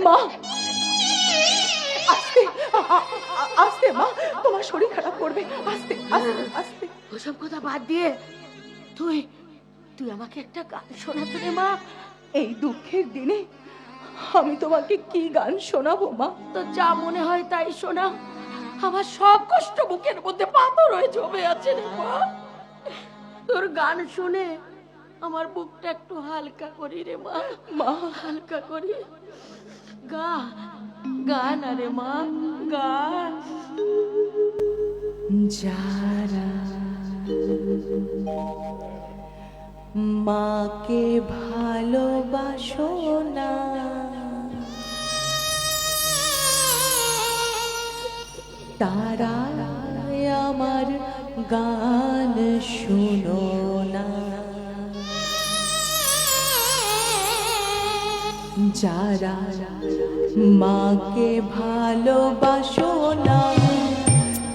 মা আস্তে আস্তে, মা তোমার শরীর খারাপ করবে, আস্তে আস্তে আস্তে। ওসব কথা বাদ দিয়ে তুই তুই আমাকে একটা গান শোনাতে রে মা। এই দুঃখের দিনে আমি তোমাকে কি গান শোনাবো মা? তো যা মনে হয় তাই শোনা। আমার সব কষ্ট বুকের মধ্যে পাথর হয়ে জমে আছে রে মা। তোর গান শুনে আমার বুকটা একটু হালকা করি রে মা। মা হালকা করি। গা গান আরে মা গা। যারা মাকে ভালোবাসো না, তারা আমার গান শুনো না। যারা মাকে ভালোবাসো না,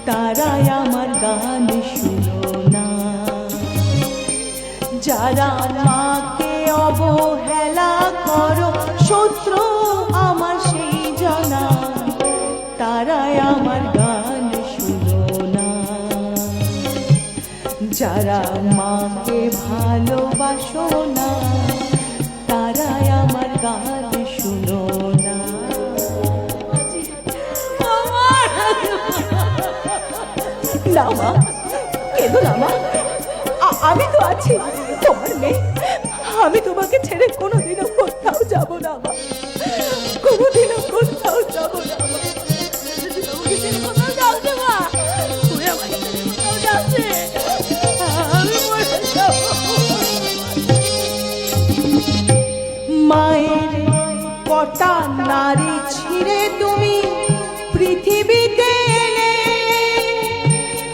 তারা আমার গান শুনো না। যারা মাকে অবহেলা করো, শত্রু আমার সেই জানা, তারাই আমার গান শুনো না। যারা মাকে ভালোবাসো না, তারাই আমার গান শুনো না। না মা, কেঁদো না মা, আমি তো আছি, তোমার মেয়ে। আমি তোমাকে ছেড়ে কোনোদিনও কোথাও যাব না মা, কোনোদিনও কোথাও যাব না মা। মায়ের কটা নারী ছিঁড়ে তুমি পৃথিবীতে এলে,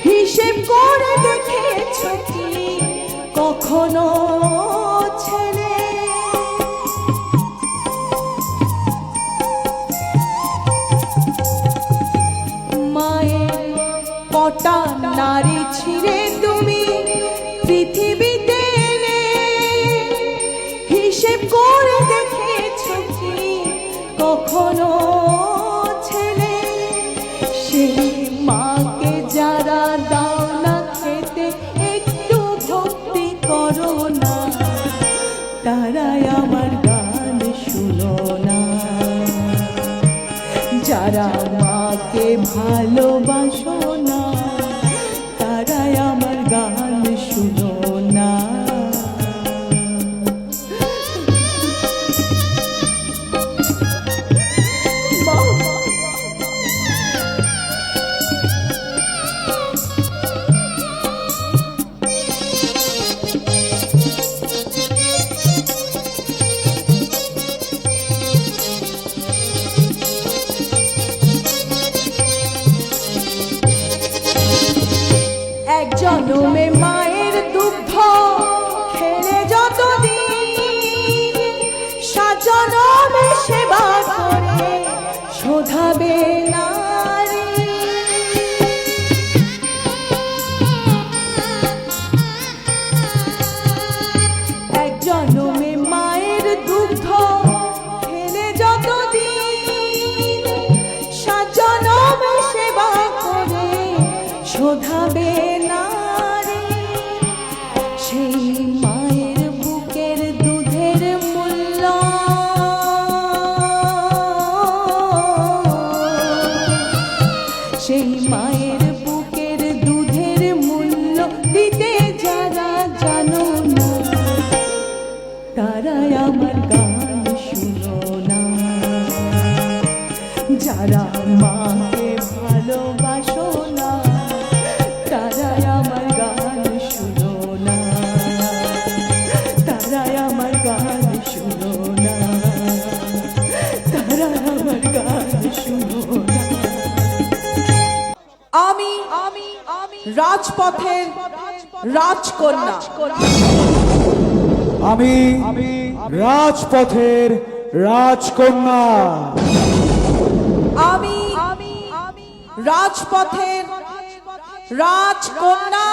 হিসেব করে দেখেছ কি কখনো ছেলে? মায়ের কটা নারী ছিঁড়ে তুমি পৃথিবীতে এলে, হিসেব করে দেখেছ কি কখনো ছেলে? সেই মাকে যারা দাও না খেতে, একটু ভক্তি করো না, তারাই আমার গান শুনো না। যারা মাকে ভালোবাসো না, তারাই আমার গান শুনো না। এক জন্মে মায়ের দুগ্ধ খেলে যতদিন, সাত জন্মে সেবা করে শোধাবে নারী। এক জন্মে মায়ের দুগ্ধ খেলে যতদিন, সাত জন্মে সেবা করে শোধাবে নারী। সেই মায়ের বুকের দুধের মূল্য, সেই মায়ের বুকের দুধের মূল্য দিতে যারা জানো না, তারাই আমার গান শুনো না। যারা মাকে ভালোবাসো না, তারাই আমার গান শুনো না, তারাই আমার গান শুনো না, তারাই আমার গান শুনো না। আমি রাজপথের রাজকন্যা, আমি রাজপথের রাজকন্যা, আমি রাজপথের রাজকন্যা।